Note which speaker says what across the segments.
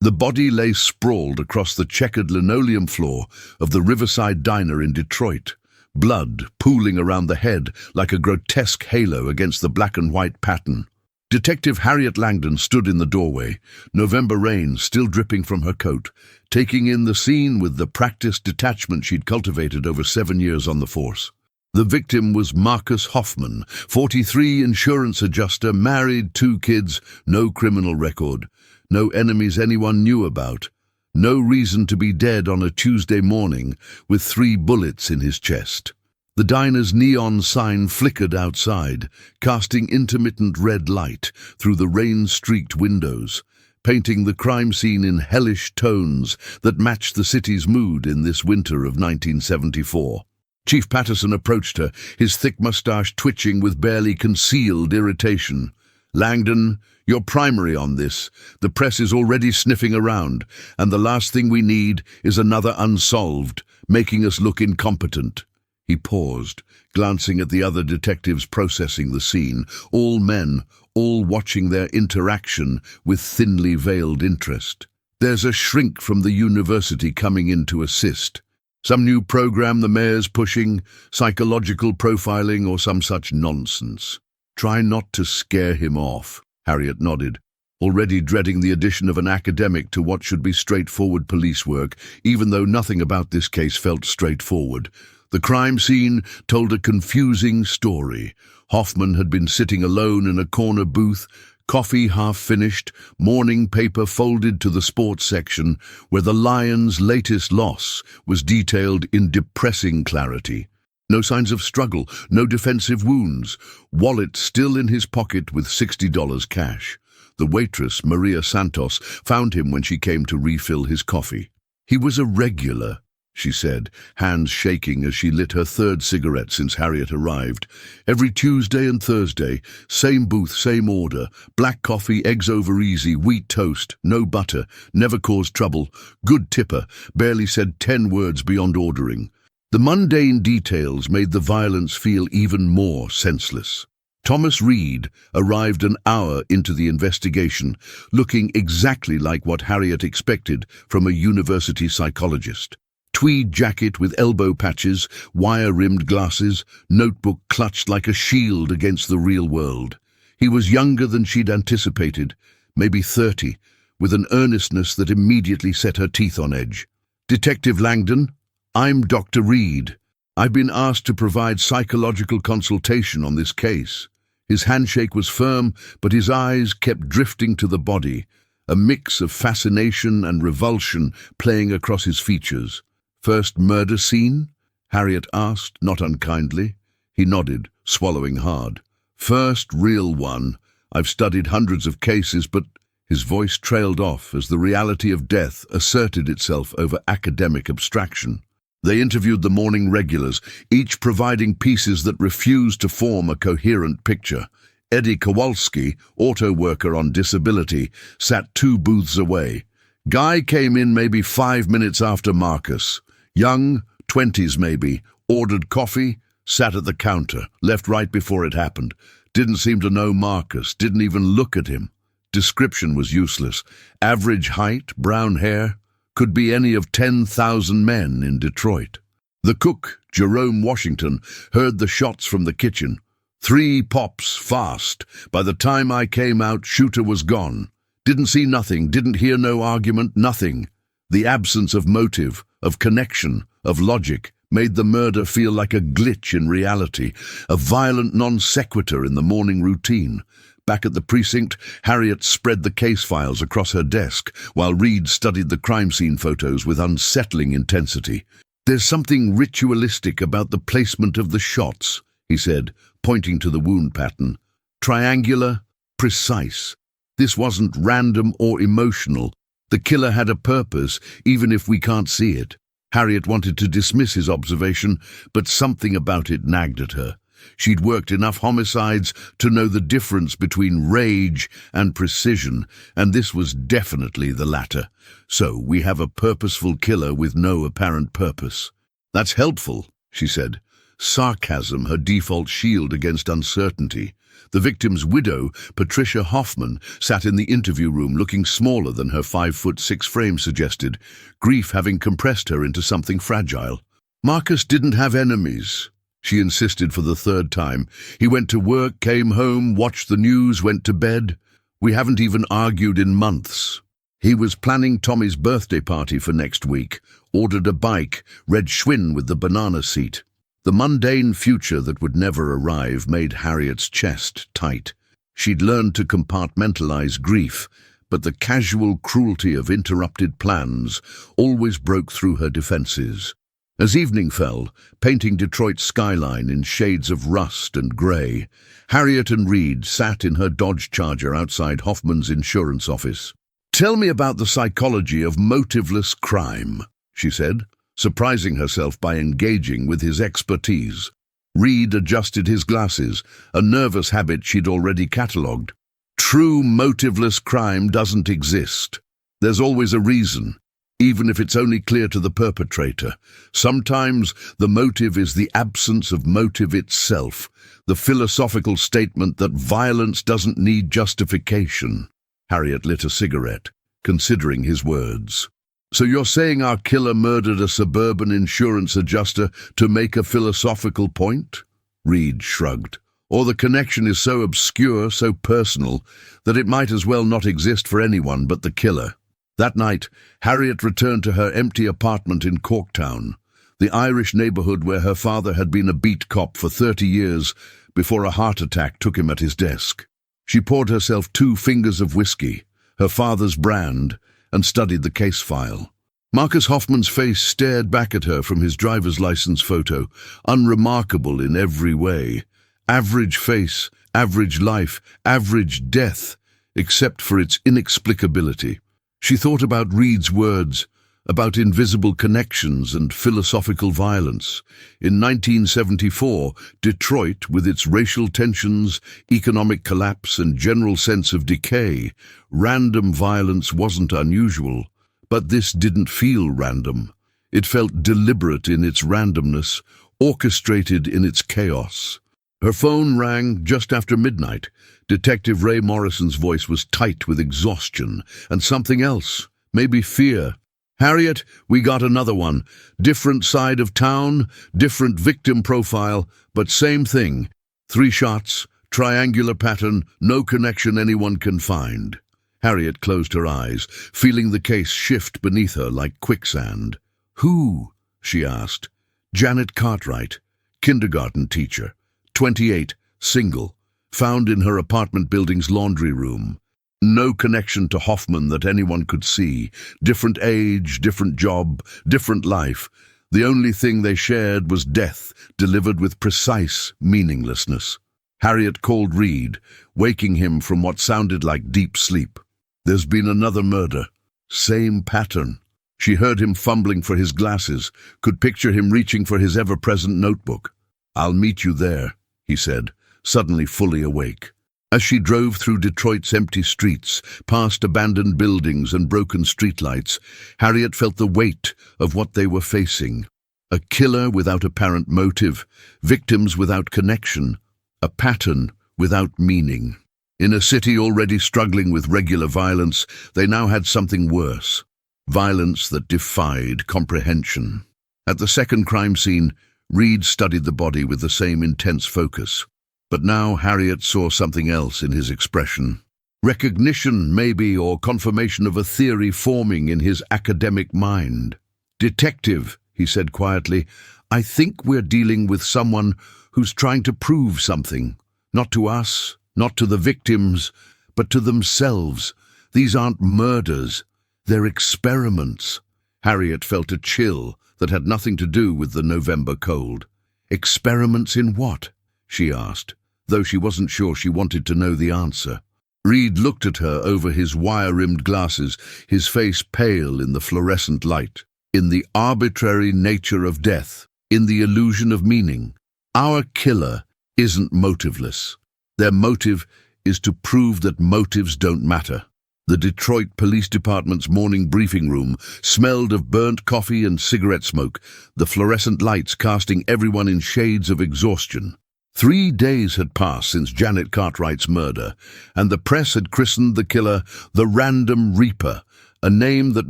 Speaker 1: The body lay sprawled across the checkered linoleum floor of the Riverside Diner in Detroit, blood pooling around the head like a grotesque halo against the black and white pattern. Detective Harriet Langdon stood in the doorway, November rain still dripping from her coat, taking in the scene with the practiced detachment she'd cultivated over 7 years on the force. The victim was Marcus Hoffman, 43, insurance adjuster, married, 2 kids, no criminal record, no enemies anyone knew about, no reason to be dead on a Tuesday morning with 3 bullets in his chest. The diner's neon sign flickered outside, casting intermittent red light through the rain-streaked windows, painting the crime scene in hellish tones that matched the city's mood in this winter of 1974. Chief Patterson approached her, his thick mustache twitching with barely concealed irritation. "Langdon, you're primary on this. The press is already sniffing around, and the last thing we need is another unsolved, making us look incompetent." He paused, glancing at the other detectives processing the scene, all men, all watching their interaction with thinly veiled interest. "There's a shrink from the university coming in to assist. Some new program the mayor's pushing, psychological profiling or some such nonsense. Try not to scare him off." Harriet nodded, already dreading the addition of an academic to what should be straightforward police work, even though nothing about this case felt straightforward. The crime scene told a confusing story. Hoffman had been sitting alone in a corner booth, coffee half finished, morning paper folded to the sports section, where the Lions' latest loss was detailed in depressing clarity. No signs of struggle, no defensive wounds, wallet still in his pocket with $60 cash. The waitress, Maria Santos, found him when she came to refill his coffee. "He was a regular," she said, hands shaking as she lit her 3rd cigarette since Harriet arrived. "Every Tuesday and Thursday, same booth, same order, black coffee, eggs over easy, wheat toast, no butter, never caused trouble, good tipper, barely said 10 words beyond ordering." The mundane details made the violence feel even more senseless. Thomas Reed arrived an hour into the investigation, looking exactly like what Harriet expected from a university psychologist. Tweed jacket with elbow patches, wire-rimmed glasses, notebook clutched like a shield against the real world. He was younger than she'd anticipated, maybe 30, with an earnestness that immediately set her teeth on edge. "Detective Langdon, I'm Dr. Reed. I've been asked to provide psychological consultation on this case." His handshake was firm, but his eyes kept drifting to the body, a mix of fascination and revulsion playing across his features. "First murder scene?" Harriet asked, not unkindly. He nodded, swallowing hard. "First real one. I've studied hundreds of cases, but—" His voice trailed off as the reality of death asserted itself over academic abstraction. They interviewed the morning regulars, each providing pieces that refused to form a coherent picture. Eddie Kowalski, auto worker on disability, sat 2 booths away. Guy came in maybe 5 minutes after Marcus. Young, 20s maybe, ordered coffee, sat at the counter, left right before it happened. Didn't seem to know Marcus, didn't even look at him. Description was useless. Average height, brown hair, could be any of 10,000 men in Detroit. The cook, Jerome Washington, heard the shots from the kitchen. 3 pops, fast. By the time I came out, shooter was gone. Didn't see nothing, didn't hear no argument, nothing. The absence of motive, of connection, of logic, made the murder feel like a glitch in reality, a violent non sequitur in the morning routine. Back at the precinct, Harriet spread the case files across her desk, while Reed studied the crime scene photos with unsettling intensity. "There's something ritualistic about the placement of the shots," he said, pointing to the wound pattern. "Triangular, precise. This wasn't random or emotional. The killer had a purpose, even if we can't see it." Harriet wanted to dismiss his observation, but something about it nagged at her. She'd worked enough homicides to know the difference between rage and precision, and this was definitely the latter. "So we have a purposeful killer with no apparent purpose." "That's helpful," she said. sarcasm her default shield against uncertainty. The victim's widow, Patricia Hoffman, sat in the interview room looking smaller than her 5'6" frame suggested, grief having compressed her into something fragile. Marcus didn't have enemies, she insisted for the third time. He went to work, came home, watched the news, went to bed. We haven't even argued in months. He was planning Tommy's birthday party for next week, ordered a bike, read Schwinn with the banana seat. The mundane future that would never arrive made Harriet's chest tight. She'd learned to compartmentalize grief, but the casual cruelty of interrupted plans always broke through her defenses. As evening fell, painting Detroit's skyline in shades of rust and grey, Harriet and Reed sat in her Dodge Charger outside Hoffman's insurance office. "Tell me about the psychology of motiveless crime," she said, surprising herself by engaging with his expertise. Reed adjusted his glasses, a nervous habit she'd already catalogued. "True motiveless crime doesn't exist. There's always a reason, even if it's only clear to the perpetrator. Sometimes the motive is the absence of motive itself, the philosophical statement that violence doesn't need justification." Harriet lit a cigarette, considering his words. "So you're saying our killer murdered a suburban insurance adjuster to make a philosophical point?" Reed shrugged. "Or the connection is so obscure, so personal, that it might as well not exist for anyone but the killer." That night, Harriet returned to her empty apartment in Corktown, the Irish neighborhood where her father had been a beat cop for 30 years before a heart attack took him at his desk. She poured herself 2 fingers of whiskey, her father's brand, and studied the case file. Marcus Hoffman's face stared back at her from his driver's license photo, unremarkable in every way. Average face, average life, average death, except for its inexplicability. She thought about Reed's words, about invisible connections and philosophical violence. In 1974, Detroit, with its racial tensions, economic collapse, and general sense of decay, random violence wasn't unusual. But this didn't feel random. It felt deliberate in its randomness, orchestrated in its chaos. Her phone rang just after midnight. Detective Ray Morrison's voice was tight with exhaustion and something else, maybe fear. "Harriet, we got another one. Different side of town, different victim profile, but same thing. 3 shots, triangular pattern, no connection anyone can find." Harriet closed her eyes, feeling the case shift beneath her like quicksand. "Who?" she asked. "Janet Cartwright, kindergarten teacher, 28, single, found in her apartment building's laundry room. No connection to Hoffman that anyone could see. Different age, different job, different life. The only thing they shared was death, delivered with precise meaninglessness." Harriet called Reed, waking him from what sounded like deep sleep. "There's been another murder. Same pattern." She heard him fumbling for his glasses, could picture him reaching for his ever-present notebook. "I'll meet you there," he said, suddenly fully awake. As she drove through Detroit's empty streets, past abandoned buildings and broken streetlights, Harriet felt the weight of what they were facing. A killer without apparent motive, victims without connection, a pattern without meaning. In a city already struggling with regular violence, they now had something worse. Violence that defied comprehension. At the second crime scene, Reed studied the body with the same intense focus. But now Harriet saw something else in his expression. Recognition, maybe, or confirmation of a theory forming in his academic mind. "Detective," he said quietly, "I think we're dealing with someone who's trying to prove something. Not to us, not to the victims, but to themselves. These aren't murders. They're experiments." Harriet felt a chill that had nothing to do with the November cold. "Experiments in what?" she asked, though she wasn't sure she wanted to know the answer. Reed looked at her over his wire-rimmed glasses, his face pale in the fluorescent light. "In the arbitrary nature of death, in the illusion of meaning. Our killer isn't motiveless. Their motive is to prove that motives don't matter." The Detroit Police Department's morning briefing room smelled of burnt coffee and cigarette smoke, the fluorescent lights casting everyone in shades of exhaustion. 3 days had passed since Janet Cartwright's murder, and the press had christened the killer the Random Reaper, a name that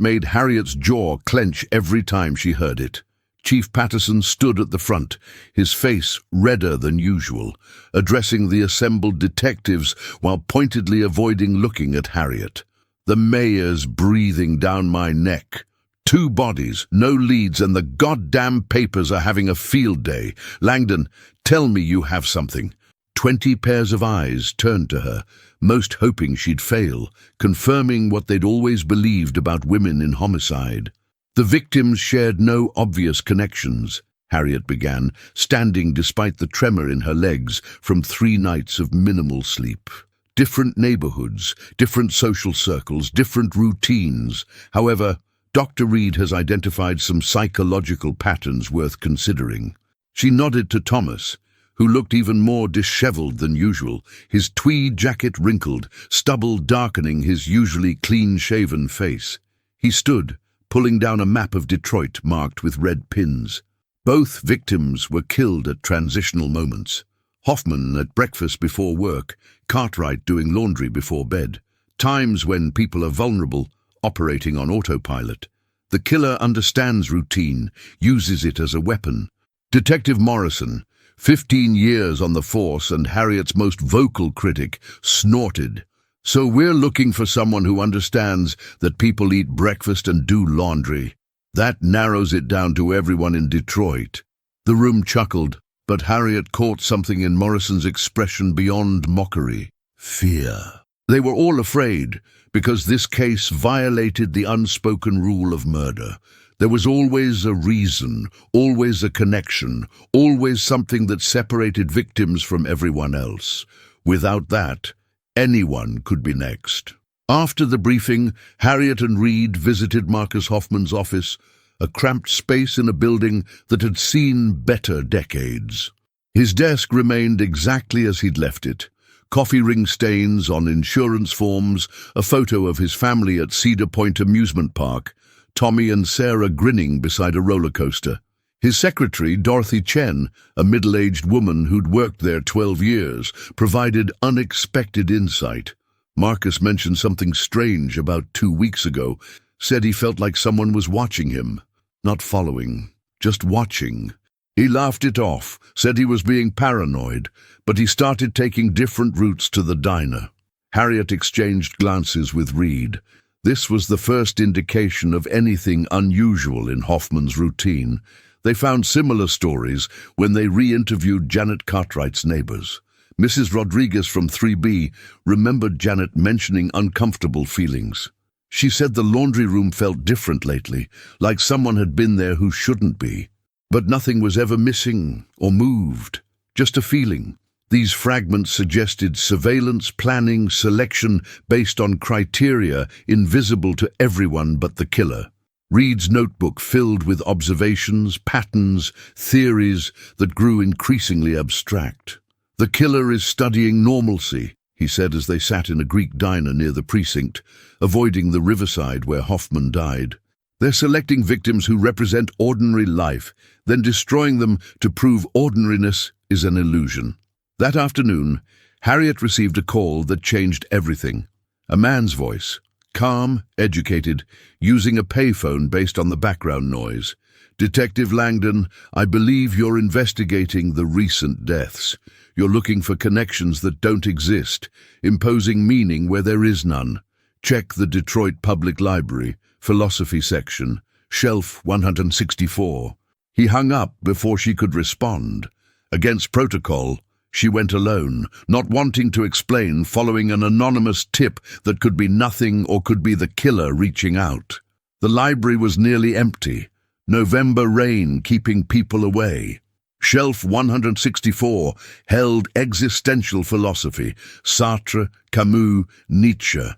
Speaker 1: made Harriet's jaw clench every time she heard it. Chief Patterson stood at the front, his face redder than usual, addressing the assembled detectives while pointedly avoiding looking at Harriet. "The mayor's breathing down my neck. 2 bodies, no leads, and the goddamn papers are having a field day. Langdon, tell me you have something." 20 pairs of eyes turned to her, most hoping she'd fail, confirming what they'd always believed about women in homicide. "The victims shared no obvious connections," Harriet began, standing despite the tremor in her legs from 3 nights of minimal sleep. "Different neighborhoods, different social circles, different routines. However, Dr. Reed has identified some psychological patterns worth considering." She nodded to Thomas, who looked even more disheveled than usual, his tweed jacket wrinkled, stubble darkening his usually clean-shaven face. He stood, pulling down a map of Detroit marked with red pins. Both victims were killed at transitional moments. Hoffman at breakfast before work, Cartwright doing laundry before bed. Times when people are vulnerable, operating on autopilot. The killer understands routine, uses it as a weapon. Detective Morrison, 15 years on the force and Harriet's most vocal critic, snorted. "So we're looking for someone who understands that people eat breakfast and do laundry. That narrows it down to everyone in Detroit." The room chuckled, but Harriet caught something in Morrison's expression beyond mockery: fear. They were all afraid, because this case violated the unspoken rule of murder. There was always a reason, always a connection, always something that separated victims from everyone else. Without that, anyone could be next. After the briefing, Harriet and Reed visited Marcus Hoffman's office, a cramped space in a building that had seen better decades. His desk remained exactly as he'd left it. Coffee ring stains on insurance forms, a photo of his family at Cedar Point Amusement Park, Tommy and Sarah grinning beside a roller coaster. His secretary, Dorothy Chen, a middle-aged woman who'd worked there 12 years, provided unexpected insight. Marcus mentioned something strange about 2 weeks ago, said he felt like someone was watching him. Not following, just watching. He laughed it off, said he was being paranoid, but he started taking different routes to the diner. Harriet exchanged glances with Reed. This was the first indication of anything unusual in Hoffman's routine. They found similar stories when they re-interviewed Janet Cartwright's neighbors. Mrs. Rodriguez from 3B remembered Janet mentioning uncomfortable feelings. She said the laundry room felt different lately, like someone had been there who shouldn't be. But nothing was ever missing or moved, just a feeling. These fragments suggested surveillance, planning, selection based on criteria invisible to everyone but the killer. Reed's notebook filled with observations, patterns, theories that grew increasingly abstract. "The killer is studying normalcy," he said as they sat in a Greek diner near the precinct, avoiding the riverside where Hoffman died. "They're selecting victims who represent ordinary life, then destroying them to prove ordinariness is an illusion." That afternoon, Harriet received a call that changed everything. A man's voice, calm, educated, using a payphone based on the background noise. "Detective Langdon, I believe you're investigating the recent deaths. You're looking for connections that don't exist, imposing meaning where there is none. Check the Detroit Public Library, philosophy section, shelf 164. He hung up before she could respond. Against protocol, she went alone, not wanting to explain, following an anonymous tip that could be nothing or could be the killer reaching out. The library was nearly empty, November rain keeping people away. Shelf 164 held existential philosophy, Sartre, Camus, Nietzsche.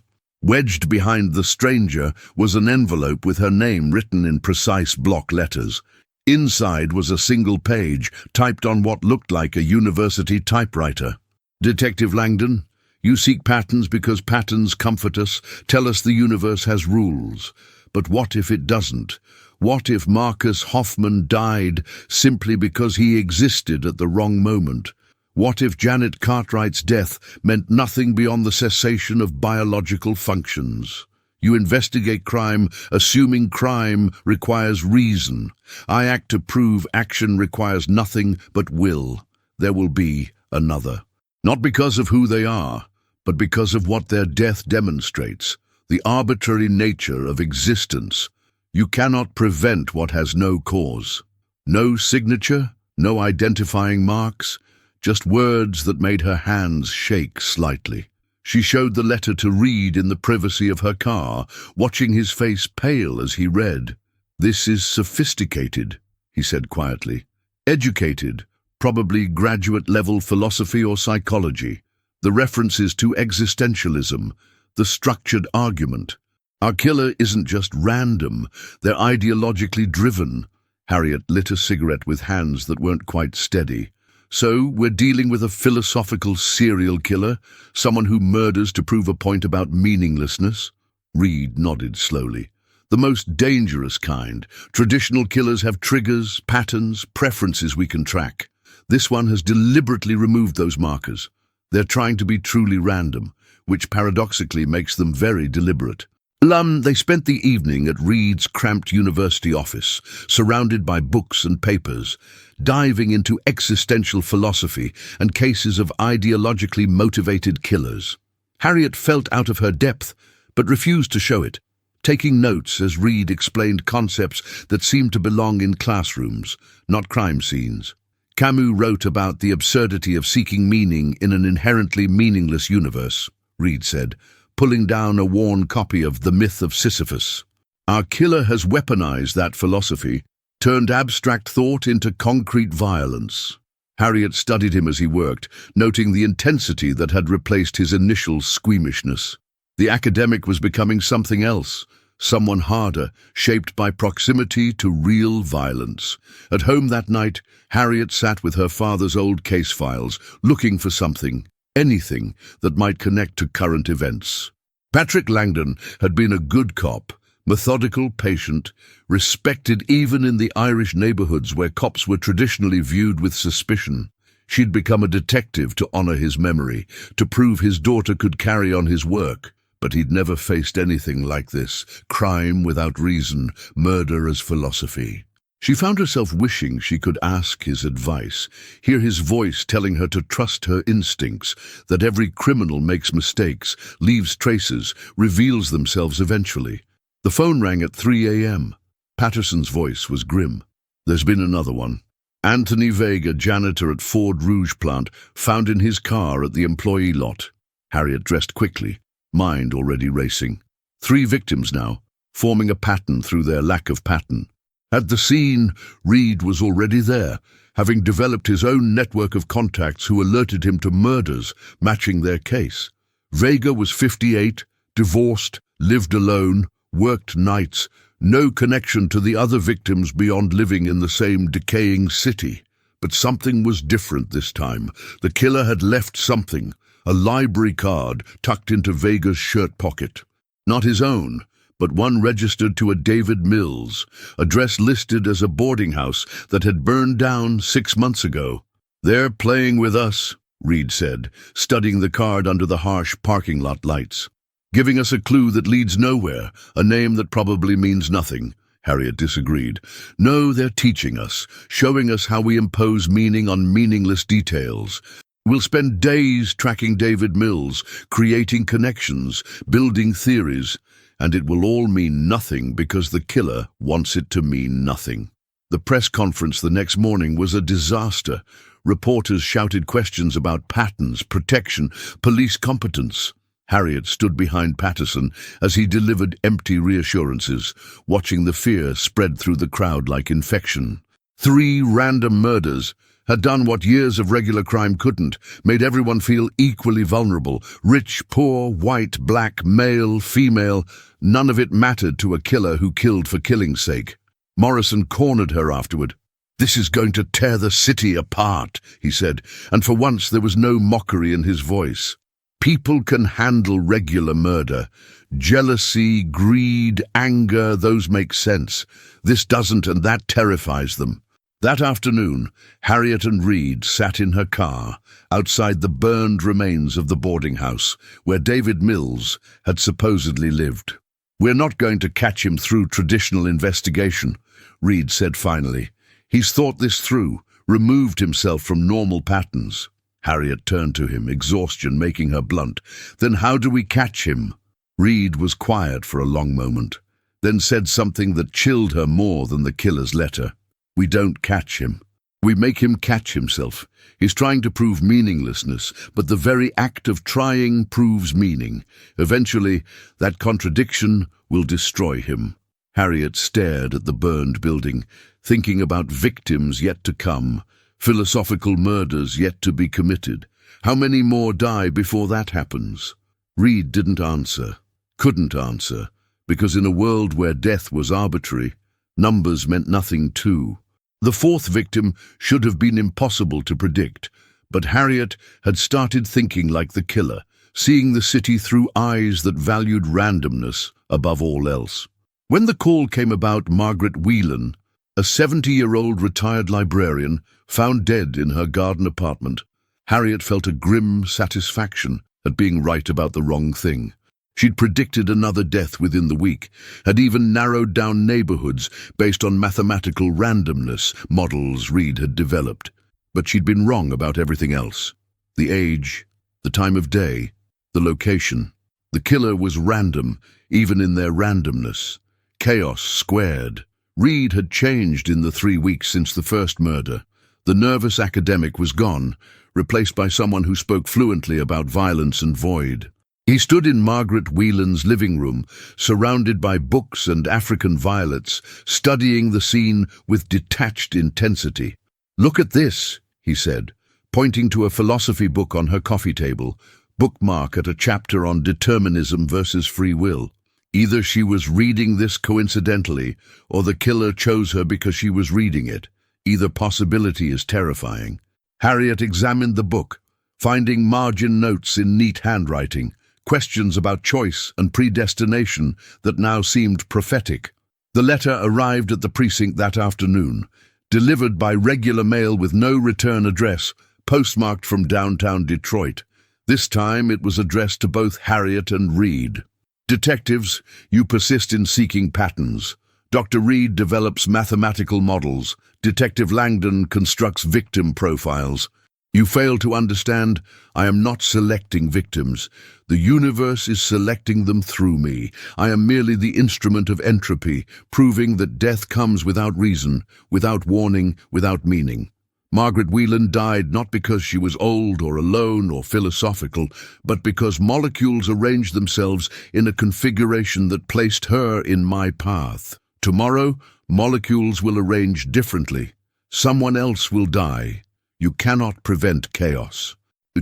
Speaker 1: Wedged behind the stranger was an envelope with her name written in precise block letters. Inside was a single page, typed on what looked like a university typewriter. "Detective Langdon, You seek patterns because patterns comfort us, tell us the universe has rules. But what if it doesn't? What if Marcus Hoffman died simply because he existed at the wrong moment? What if Janet Cartwright's death meant nothing beyond the cessation of biological functions? You investigate crime, assuming crime requires reason. I act to prove action requires nothing but will. There will be another. Not because of who they are, but because of what their death demonstrates, the arbitrary nature of existence. You cannot prevent what has no cause. No signature, no identifying marks, just words that made her hands shake slightly. She showed the letter to Reed in the privacy of her car, watching his face pale as he read. "This is sophisticated," he said quietly. "Educated, probably graduate-level philosophy or psychology. The references to existentialism, the structured argument. Our killer isn't just random, they're ideologically driven." Harriet lit a cigarette with hands that weren't quite steady. "So, we're dealing with a philosophical serial killer, someone who murders to prove a point about meaninglessness?" Reed nodded slowly. "The most dangerous kind. Traditional killers have triggers, patterns, preferences we can track. This one has deliberately removed those markers. They're trying to be truly random, which paradoxically makes them very deliberate." They spent the evening at Reed's cramped university office, surrounded by books and papers, diving into existential philosophy and cases of ideologically motivated killers. Harriet felt out of her depth, but refused to show it, taking notes as Reed explained concepts that seemed to belong in classrooms, not crime scenes. Camus wrote about the absurdity of seeking meaning in an inherently meaningless universe, Reed said, pulling down a worn copy of The Myth of Sisyphus. Our killer has weaponized that philosophy, turned abstract thought into concrete violence. Harriet studied him as he worked, noting the intensity that had replaced his initial squeamishness. The academic was becoming something else, someone harder, shaped by proximity to real violence. At home that night, Harriet sat with her father's old case files, looking for something, anything that might connect to current events. Patrick Langdon had been a good cop, methodical, patient, respected even in the Irish neighborhoods where cops were traditionally viewed with suspicion. She'd become a detective to honor his memory, to prove his daughter could carry on his work. But he'd never faced anything like this, crime without reason, murder as philosophy. She found herself wishing she could ask his advice, hear his voice telling her to trust her instincts, that every criminal makes mistakes, leaves traces, reveals themselves eventually. The phone rang at 3 a.m. Patterson's voice was grim. "There's been another one. Anthony Vega, janitor at Ford Rouge plant, found in his car at the employee lot." Harriet dressed quickly, mind already racing. 3 victims now, forming a pattern through their lack of pattern. At the scene, Reed was already there, having developed his own network of contacts who alerted him to murders matching their case. Vega was 58, divorced, lived alone, worked nights, no connection to the other victims beyond living in the same decaying city. But something was different this time. The killer had left something, a library card tucked into Vega's shirt pocket. Not his own, but one registered to a David Mills, address listed as a boarding house that had burned down 6 months ago. "They're playing with us," Reed said, studying the card under the harsh parking lot lights. "Giving us a clue that leads nowhere, a name that probably means nothing." Harriet disagreed. "No, they're teaching us, showing us how we impose meaning on meaningless details. We'll spend days tracking David Mills, creating connections, building theories, and it will all mean nothing because the killer wants it to mean nothing." The press conference the next morning was a disaster. Reporters shouted questions about patterns, protection, police competence. Harriet stood behind Patterson as he delivered empty reassurances, watching the fear spread through the crowd like infection. 3 random murders had done what years of regular crime couldn't, made everyone feel equally vulnerable. Rich, poor, white, black, male, female, none of it mattered to a killer who killed for killing's sake. Morrison cornered her afterward. "This is going to tear the city apart," he said, and for once there was no mockery in his voice. People can handle regular murder. Jealousy, greed, anger, those make sense. This doesn't, and that terrifies them. That afternoon, Harriet and Reed sat in her car outside the burned remains of the boarding house where David Mills had supposedly lived. "We're not going to catch him through traditional investigation," Reed said finally. "He's thought this through, removed himself from normal patterns." Harriet turned to him, exhaustion making her blunt. "Then how do we catch him?" Reed was quiet for a long moment, then said something that chilled her more than the killer's letter. "We don't catch him. We make him catch himself. He's trying to prove meaninglessness, but the very act of trying proves meaning. Eventually, that contradiction will destroy him." Harriet stared at the burned building, thinking about victims yet to come, philosophical murders yet to be committed. How many more die before that happens? Reed didn't answer, couldn't answer, because in a world where death was arbitrary, numbers meant nothing too. The fourth victim should have been impossible to predict, but Harriet had started thinking like the killer, seeing the city through eyes that valued randomness above all else. When the call came about Margaret Whelan, a 70-year-old retired librarian, found dead in her garden apartment, Harriet felt a grim satisfaction at being right about the wrong thing. She'd predicted another death within the week, had even narrowed down neighborhoods based on mathematical randomness models Reed had developed. But she'd been wrong about everything else. The age, the time of day, the location. The killer was random, even in their randomness. Chaos squared. Reed had changed in the 3 weeks since the first murder. The nervous academic was gone, replaced by someone who spoke fluently about violence and void. He stood in Margaret Whelan's living room, surrounded by books and African violets, studying the scene with detached intensity. "Look at this," he said, pointing to a philosophy book on her coffee table, bookmark at a chapter on determinism versus free will. Either she was reading this coincidentally, or the killer chose her because she was reading it. Either possibility is terrifying. Harriet examined the book, finding margin notes in neat handwriting, questions about choice and predestination that now seemed prophetic. The letter arrived at the precinct that afternoon, delivered by regular mail with no return address, postmarked from downtown Detroit. This time it was addressed to both Harriet and Reed. "Detectives, you persist in seeking patterns. Dr. Reed develops mathematical models. Detective Langdon constructs victim profiles. You fail to understand, I am not selecting victims. The universe is selecting them through me. I am merely the instrument of entropy, proving that death comes without reason, without warning, without meaning." Margaret Whelan died not because she was old or alone or philosophical, but because molecules arranged themselves in a configuration that placed her in my path. Tomorrow, molecules will arrange differently. Someone else will die. You cannot prevent chaos.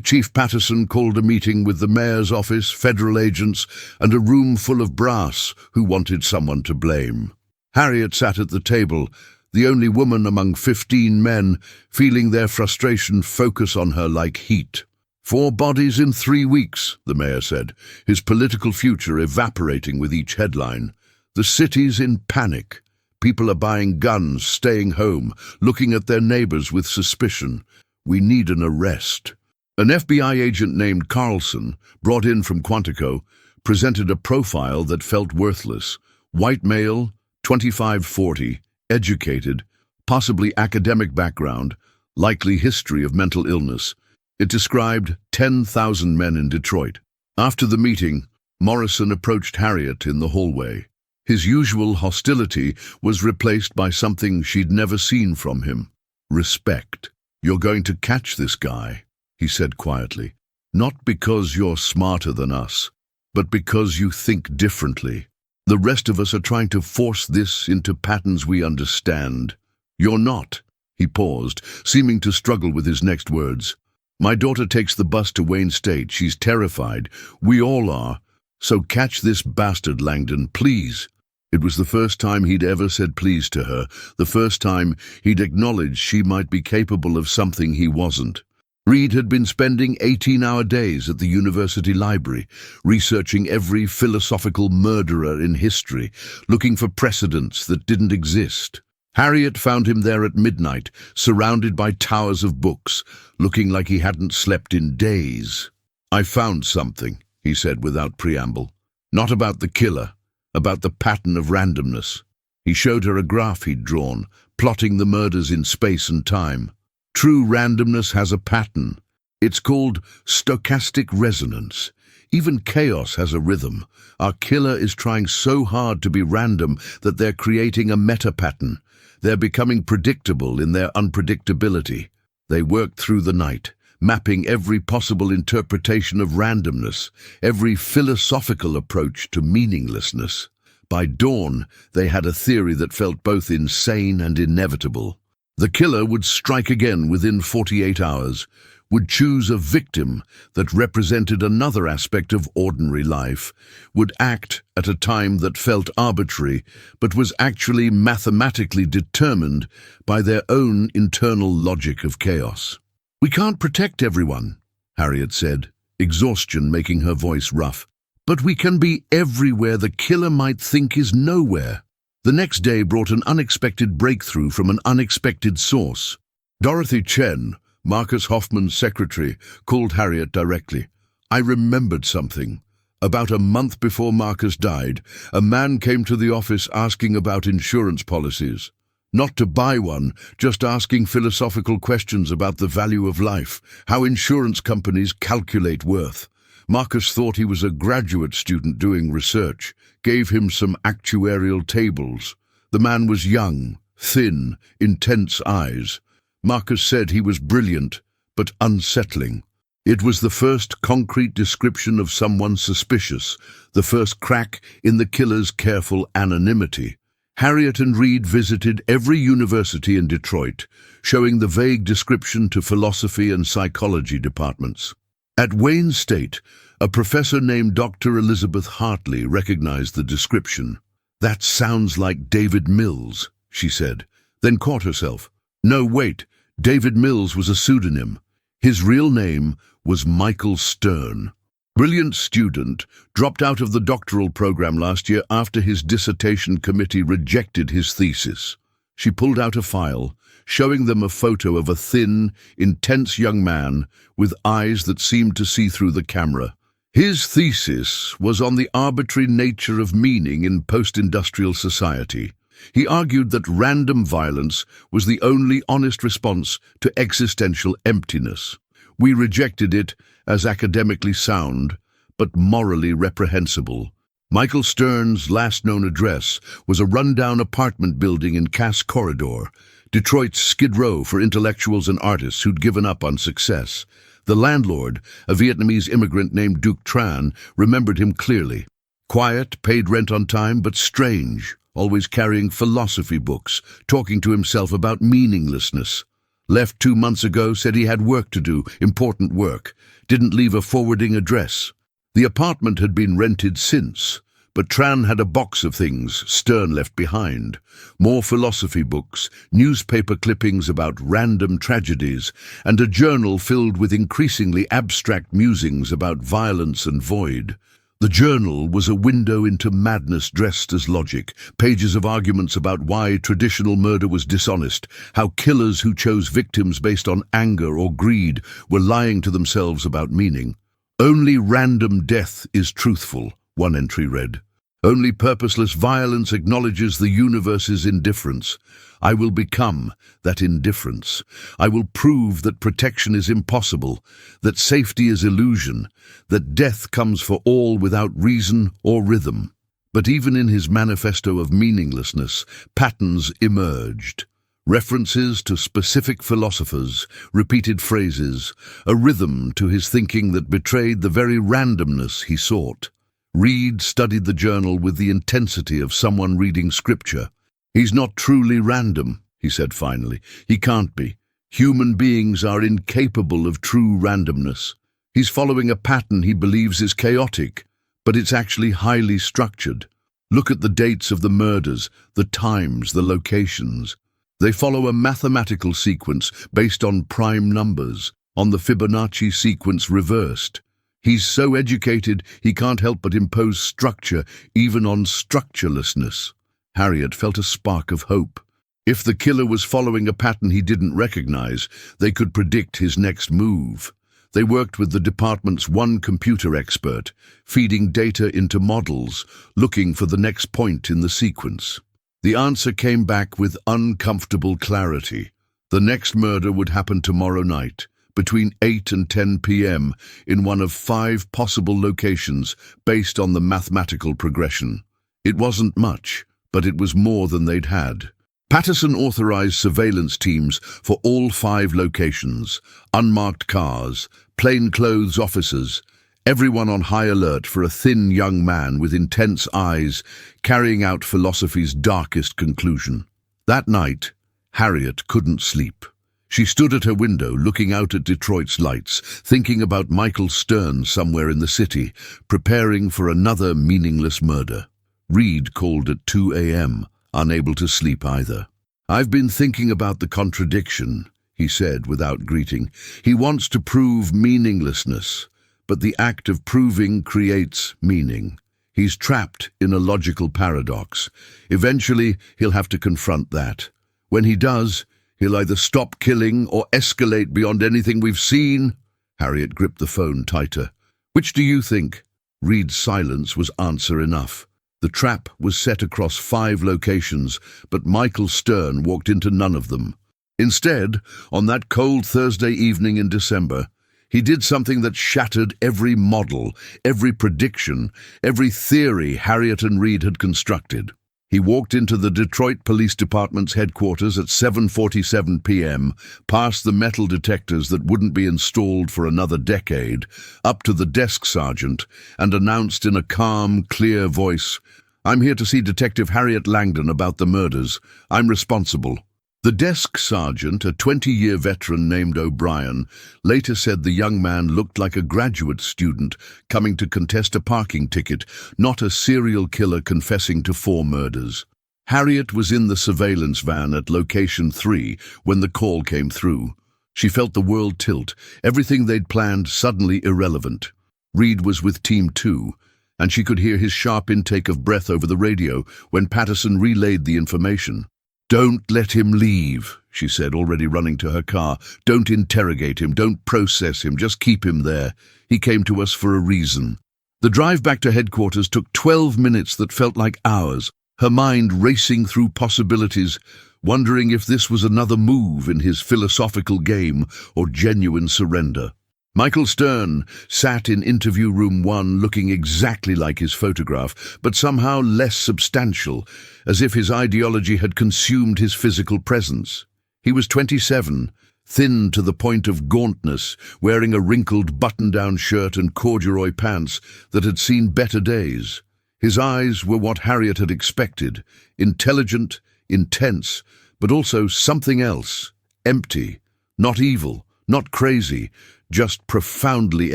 Speaker 1: Chief Patterson called a meeting with the mayor's office, federal agents, and a room full of brass who wanted someone to blame. Harriet sat at the table, the only woman among 15 men, feeling their frustration focus on her like heat. 4 bodies in 3 weeks, the mayor said, his political future evaporating with each headline. The city's in panic. People are buying guns, staying home, looking at their neighbors with suspicion. We need an arrest. An FBI agent named Carlson, brought in from Quantico, presented a profile that felt worthless. White male, 25-40, educated, possibly academic background, likely history of mental illness. It described 10,000 men in Detroit. After the meeting, Morrison approached Harriet in the hallway. His usual hostility was replaced by something she'd never seen from him. Respect. "You're going to catch this guy," he said quietly. "Not because you're smarter than us, but because you think differently. The rest of us are trying to force this into patterns we understand. You're not." He paused, seeming to struggle with his next words. "My daughter takes the bus to Wayne State. She's terrified. We all are. So catch this bastard, Langdon, please." It was the first time he'd ever said please to her, the first time he'd acknowledged she might be capable of something he wasn't. Reed had been spending 18-hour days at the university library, researching every philosophical murderer in history, looking for precedents that didn't exist. Harriet found him there at midnight, surrounded by towers of books, looking like he hadn't slept in days. "I found something," he said without preamble. "Not about the killer, about the pattern of randomness." He showed her a graph he'd drawn, plotting the murders in space and time. True randomness has a pattern. It's called stochastic resonance. Even chaos has a rhythm. Our killer is trying so hard to be random that they're creating a meta-pattern. They're becoming predictable in their unpredictability. They work through the night, mapping every possible interpretation of randomness, every philosophical approach to meaninglessness. By dawn, they had a theory that felt both insane and inevitable. The killer would strike again within 48 hours, would choose a victim that represented another aspect of ordinary life, would act at a time that felt arbitrary, but was actually mathematically determined by their own internal logic of chaos. "We can't protect everyone," Harriet said, exhaustion making her voice rough. "But we can be everywhere the killer might think is nowhere." The next day brought an unexpected breakthrough from an unexpected source. Dorothy Chen, Marcus Hoffman's secretary, called Harriet directly. "I remembered something. About a month before Marcus died, a man came to the office asking about insurance policies. Not to buy one, just asking philosophical questions about the value of life, how insurance companies calculate worth. Marcus thought he was a graduate student doing research, gave him some actuarial tables. The man was young, thin, intense eyes. Marcus said he was brilliant, but unsettling. It was the first concrete description of someone suspicious, the first crack in the killer's careful anonymity. Harriet and Reed visited every university in Detroit, showing the vague description to philosophy and psychology departments. At Wayne State, a professor named Dr. Elizabeth Hartley recognized the description. "That sounds like David Mills," she said, then caught herself. No, wait, David Mills was a pseudonym. His real name was Michael Stern. Brilliant student, dropped out of the doctoral program last year after his dissertation committee rejected his thesis. She pulled out a file, showing them a photo of a thin, intense young man with eyes that seemed to see through the camera. His thesis was on the arbitrary nature of meaning in post-industrial society. He argued that random violence was the only honest response to existential emptiness. We rejected it as academically sound, but morally reprehensible. Michael Stern's last known address was a rundown apartment building in Cass Corridor, Detroit's Skid Row for intellectuals and artists who'd given up on success. The landlord, a Vietnamese immigrant named Duc Tran, remembered him clearly. Quiet, paid rent on time, but strange, always carrying philosophy books, talking to himself about meaninglessness. Left 2 months ago, said he had work to do, important work. Didn't leave a forwarding address. The apartment had been rented since, but Tran had a box of things Stern left behind. More philosophy books, newspaper clippings about random tragedies, and a journal filled with increasingly abstract musings about violence and void. The journal was a window into madness dressed as logic, pages of arguments about why traditional murder was dishonest, how killers who chose victims based on anger or greed were lying to themselves about meaning. "Only random death is truthful," one entry read. "Only purposeless violence acknowledges the universe's indifference. I will become that indifference. I will prove that protection is impossible, that safety is illusion, that death comes for all without reason or rhythm." But even in his manifesto of meaninglessness, patterns emerged. References to specific philosophers, repeated phrases, a rhythm to his thinking that betrayed the very randomness he sought. Reed studied the journal with the intensity of someone reading scripture. "He's not truly random," he said finally. "He can't be. Human beings are incapable of true randomness. He's following a pattern he believes is chaotic, but it's actually highly structured. Look at the dates of the murders, the times, the locations. They follow a mathematical sequence based on prime numbers. on the Fibonacci sequence reversed. He's so educated he can't help but impose structure even on structurelessness. Harriet felt a spark of hope. If the killer was following a pattern he didn't recognize, they could predict his next move. They worked with the department's one computer expert, feeding data into models, looking for the next point in the sequence. The answer came back with uncomfortable clarity. The next murder would happen tomorrow night, between 8 and 10 p.m., in one of 5 possible locations based on the mathematical progression. It wasn't much, but it was more than they'd had. Patterson authorized surveillance teams for all 5 locations, unmarked cars, plainclothes officers, everyone on high alert for a thin young man with intense eyes carrying out philosophy's darkest conclusion. That night, Harriet couldn't sleep. She stood at her window looking out at Detroit's lights, thinking about Michael Stern somewhere in the city, preparing for another meaningless murder. Reed called at 2 a.m., unable to sleep either. "I've been thinking about the contradiction," he said without greeting. "He wants to prove meaninglessness, but the act of proving creates meaning. He's trapped in a logical paradox. Eventually, he'll have to confront that. When he does, he'll either stop killing or escalate beyond anything we've seen." Harriet gripped the phone tighter. "Which do you think?" Reed's silence was answer enough. The trap was set across 5 locations, but Michael Stern walked into none of them. Instead, on that cold Thursday evening in December, he did something that shattered every model, every prediction, every theory Harriet and Reed had constructed. He walked into the Detroit Police Department's headquarters at 7:47 p.m., past the metal detectors that wouldn't be installed for another decade, up to the desk sergeant, and announced in a calm, clear voice, "I'm here to see Detective Harriet Langdon about the murders. I'm responsible." The desk sergeant, a 20-year veteran named O'Brien, later said the young man looked like a graduate student coming to contest a parking ticket, not a serial killer confessing to 4 murders. Harriet was in the surveillance van at location 3 when the call came through. She felt the world tilt, everything they'd planned suddenly irrelevant. Reed was with Team 2, and she could hear his sharp intake of breath over the radio when Patterson relayed the information. "Don't let him leave," she said, already running to her car. "Don't interrogate him, don't process him, just keep him there. He came to us for a reason." The drive back to headquarters took 12 minutes that felt like hours, her mind racing through possibilities, wondering if this was another move in his philosophical game or genuine surrender. Michael Stern sat in interview room 1 looking exactly like his photograph, but somehow less substantial, as if his ideology had consumed his physical presence. He was 27, thin to the point of gauntness, wearing a wrinkled button-down shirt and corduroy pants that had seen better days. His eyes were what Harriet had expected, intelligent, intense, but also something else, empty, not evil, not crazy, just profoundly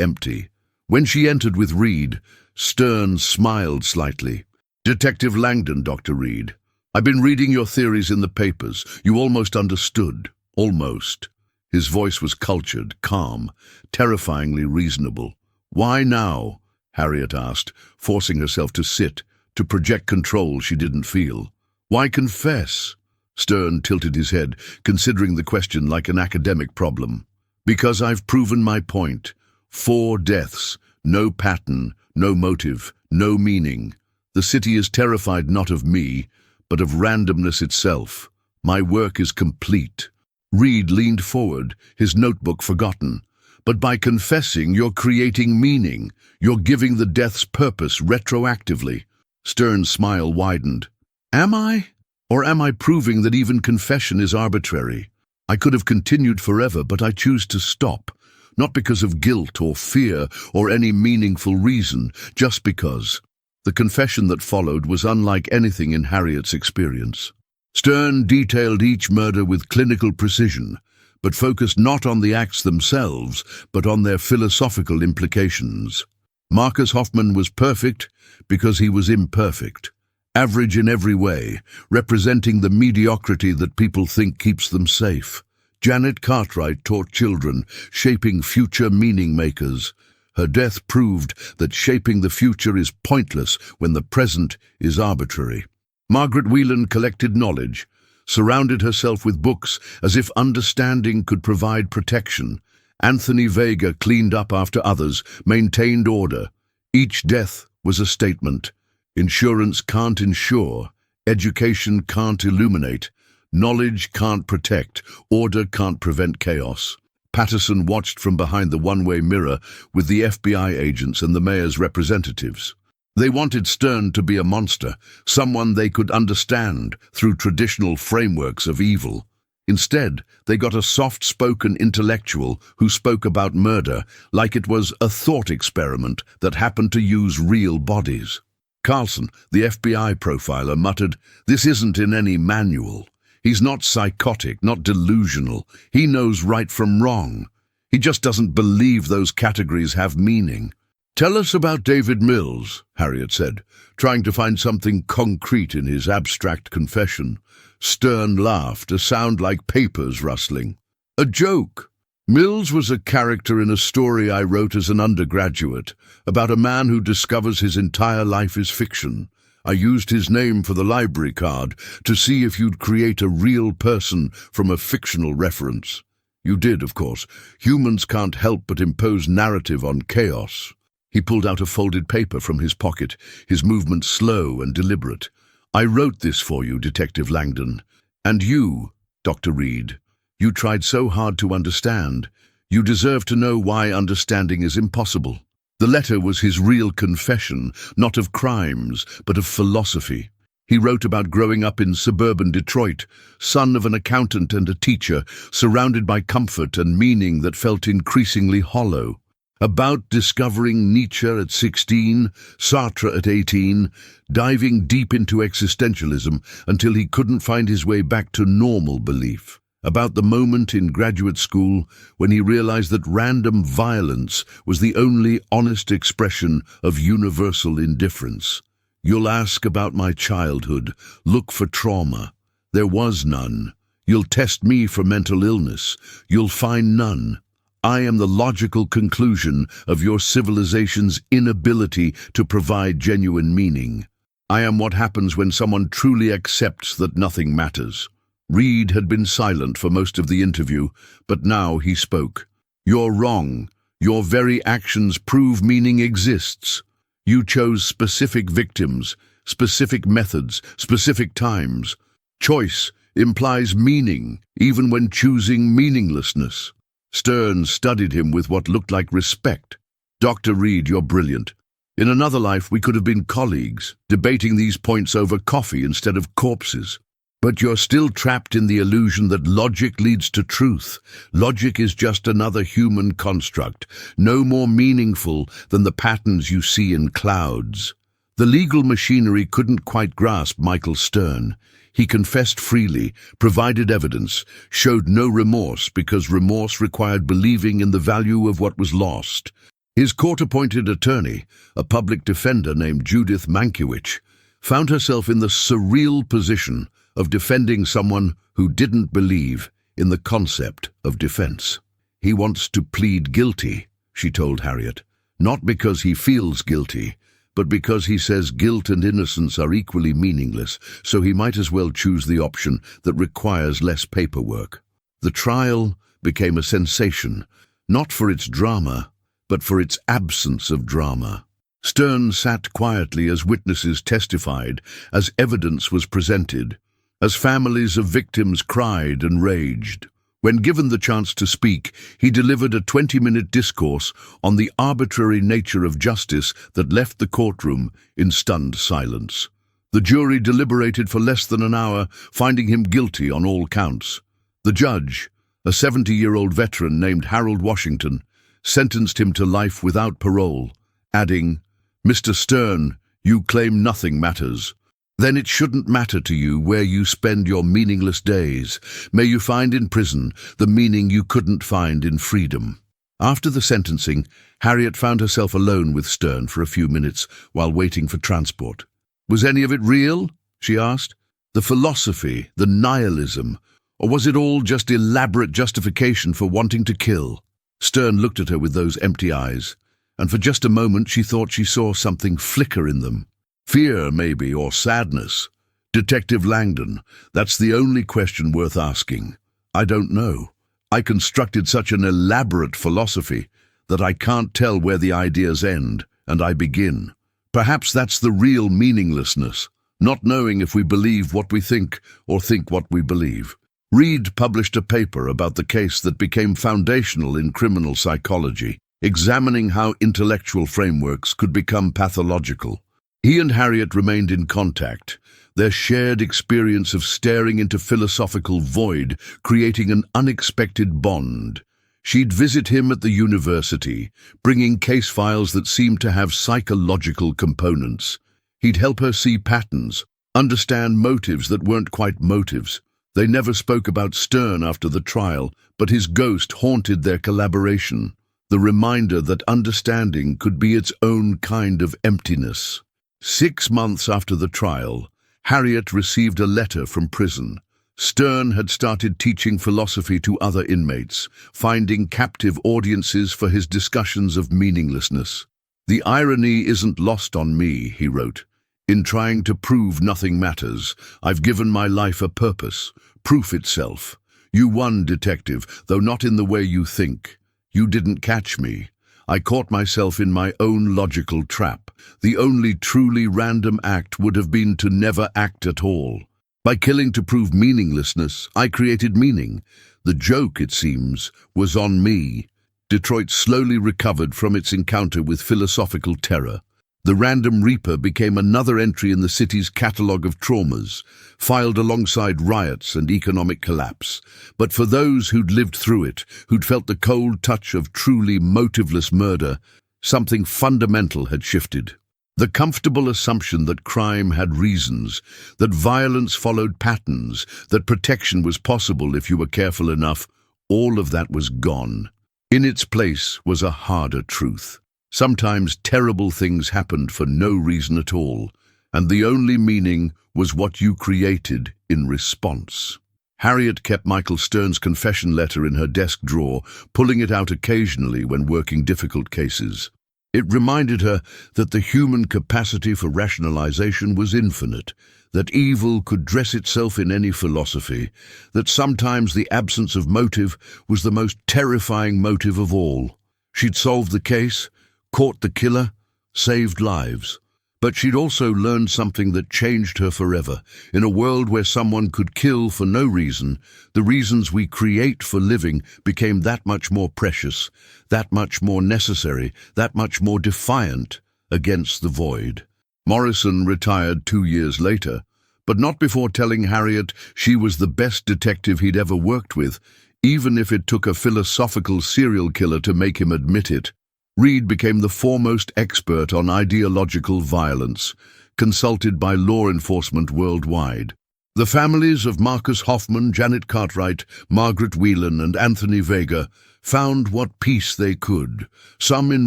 Speaker 1: empty. When she entered with Reed, Stern smiled slightly. "Detective Langdon, Dr. Reed. I've been reading your theories in the papers. You almost understood. Almost." His voice was cultured, calm, terrifyingly reasonable. "Why now?" Harriet asked, forcing herself to sit, to project control she didn't feel. "Why confess?" Stern tilted his head, considering the question like an academic problem. "Because I've proven my point. 4 deaths, no pattern, no motive, no meaning. The city is terrified not of me, but of randomness itself. My work is complete." Reed leaned forward, his notebook forgotten. "But by confessing, you're creating meaning. You're giving the deaths purpose retroactively." Stern's smile widened. "Am I? Or am I proving that even confession is arbitrary? I could have continued forever, but I choose to stop. Not because of guilt or fear or any meaningful reason, just because." The confession that followed was unlike anything in Harriet's experience. Stern detailed each murder with clinical precision, but focused not on the acts themselves, but on their philosophical implications. Marcus Hoffman was perfect because he was imperfect, average in every way, representing the mediocrity that people think keeps them safe. Janet Cartwright taught children, shaping future meaning makers. Her death proved that shaping the future is pointless when the present is arbitrary. Margaret Whelan collected knowledge, surrounded herself with books as if understanding could provide protection. Anthony Vega cleaned up after others, maintained order. Each death was a statement. Insurance can't insure, education can't illuminate, knowledge can't protect, order can't prevent chaos. Patterson watched from behind the one-way mirror with the FBI agents and the mayor's representatives. They wanted Stern to be a monster, someone they could understand through traditional frameworks of evil. Instead, they got a soft-spoken intellectual who spoke about murder like it was a thought experiment that happened to use real bodies. Carlson, the FBI profiler, muttered, "This isn't in any manual. He's not psychotic, not delusional. He knows right from wrong. He just doesn't believe those categories have meaning." "Tell us about David Mills," Harriet said, trying to find something concrete in his abstract confession. Stern laughed, a sound like papers rustling. "A joke. Mills was a character in a story I wrote as an undergraduate, about a man who discovers his entire life is fiction. I used his name for the library card to see if you'd create a real person from a fictional reference. You did, of course. Humans can't help but impose narrative on chaos." He pulled out a folded paper from his pocket, his movements slow and deliberate. "I wrote this for you, Detective Langdon. And you, Dr. Reed. You tried so hard to understand. You deserve to know why understanding is impossible." The letter was his real confession, not of crimes, but of philosophy. He wrote about growing up in suburban Detroit, son of an accountant and a teacher, surrounded by comfort and meaning that felt increasingly hollow. About discovering Nietzsche at 16, Sartre at 18, diving deep into existentialism until he couldn't find his way back to normal belief. About the moment in graduate school when he realized that random violence was the only honest expression of universal indifference. "You'll ask about my childhood, look for trauma. There was none. You'll test me for mental illness. You'll find none. I am the logical conclusion of your civilization's inability to provide genuine meaning. I am what happens when someone truly accepts that nothing matters." Reed had been silent for most of the interview, but now he spoke. "You're wrong. Your very actions prove meaning exists. You chose specific victims, specific methods, specific times. Choice implies meaning, even when choosing meaninglessness." Stern studied him with what looked like respect. "Dr. Reed, you're brilliant. In another life, we could have been colleagues, debating these points over coffee instead of corpses. But you're still trapped in the illusion that logic leads to truth. Logic is just another human construct, no more meaningful than the patterns you see in clouds." The legal machinery couldn't quite grasp Michael Stern. He confessed freely, provided evidence, showed no remorse because remorse required believing in the value of what was lost. His court-appointed attorney, a public defender named Judith Mankiewicz, found herself in the surreal position of defending someone who didn't believe in the concept of defense. "He wants to plead guilty," she told Harriet, "not because he feels guilty, but because he says guilt and innocence are equally meaningless, so he might as well choose the option that requires less paperwork." The trial became a sensation, not for its drama, but for its absence of drama. Stern sat quietly as witnesses testified, as evidence was presented, as families of victims cried and raged. When given the chance to speak, he delivered a 20-minute discourse on the arbitrary nature of justice that left the courtroom in stunned silence. The jury deliberated for less than an hour, finding him guilty on all counts. The judge, a 70-year-old veteran named Harold Washington, sentenced him to life without parole, adding, "Mr. Stern, you claim nothing matters. Then it shouldn't matter to you where you spend your meaningless days. May you find in prison the meaning you couldn't find in freedom." After the sentencing, Harriet found herself alone with Stern for a few minutes while waiting for transport. "Was any of it real?" she asked. "The philosophy, the nihilism, Or was it all just elaborate justification for wanting to kill? Stern looked at her with those empty eyes, and for just a moment she thought she saw something flicker in them. Fear, maybe, or sadness. Detective Langdon, that's the only question worth asking. I don't know. I constructed such an elaborate philosophy that I can't tell where the ideas end and I begin. Perhaps that's the real meaninglessness, not knowing if we believe what we think or think what we believe. Reed published a paper about the case that became foundational in criminal psychology, examining how intellectual frameworks could become pathological. He and Harriet remained in contact, their shared experience of staring into philosophical void, creating an unexpected bond. She'd visit him at the university, bringing case files that seemed to have psychological components. He'd help her see patterns, understand motives that weren't quite motives. They never spoke about Stern after the trial, but his ghost haunted their collaboration, the reminder that understanding could be its own kind of emptiness. 6 months after the trial, Harriet received a letter from prison. Stern had started teaching philosophy to other inmates, finding captive audiences for his discussions of meaninglessness. "The irony isn't lost on me," he wrote. "In trying to prove nothing matters, I've given my life a purpose, proof itself. You won, detective, though not in the way you think. You didn't catch me. I caught myself in my own logical trap. The only truly random act would have been to never act at all. By killing to prove meaninglessness, I created meaning. The joke, it seems, was on me." Detroit slowly recovered from its encounter with philosophical terror. The Random Reaper became another entry in the city's catalogue of traumas, filed alongside riots and economic collapse. But for those who'd lived through it, who'd felt the cold touch of truly motiveless murder, something fundamental had shifted. The comfortable assumption that crime had reasons, that violence followed patterns, that protection was possible if you were careful enough, all of that was gone. In its place was a harder truth. Sometimes terrible things happened for no reason at all, and the only meaning was what you created in response. Harriet kept Michael Stern's confession letter in her desk drawer, pulling it out occasionally when working difficult cases. It reminded her that the human capacity for rationalization was infinite, that evil could dress itself in any philosophy, that sometimes the absence of motive was the most terrifying motive of all. She'd solved the case, caught the killer, saved lives. But she'd also learned something that changed her forever. In a world where someone could kill for no reason, the reasons we create for living became that much more precious, that much more necessary, that much more defiant against the void. Morrison retired 2 years later, but not before telling Harriet she was the best detective he'd ever worked with, even if it took a philosophical serial killer to make him admit it. Reed became the foremost expert on ideological violence, consulted by law enforcement worldwide. The families of Marcus Hoffman, Janet Cartwright, Margaret Whelan, and Anthony Vega found what peace they could, some in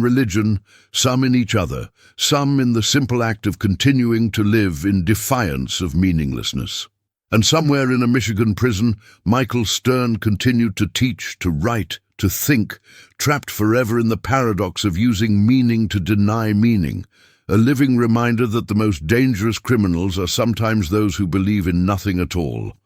Speaker 1: religion, some in each other, some in the simple act of continuing to live in defiance of meaninglessness. And somewhere in a Michigan prison, Michael Stern continued to teach, to write, to think, trapped forever in the paradox of using meaning to deny meaning, a living reminder that the most dangerous criminals are sometimes those who believe in nothing at all.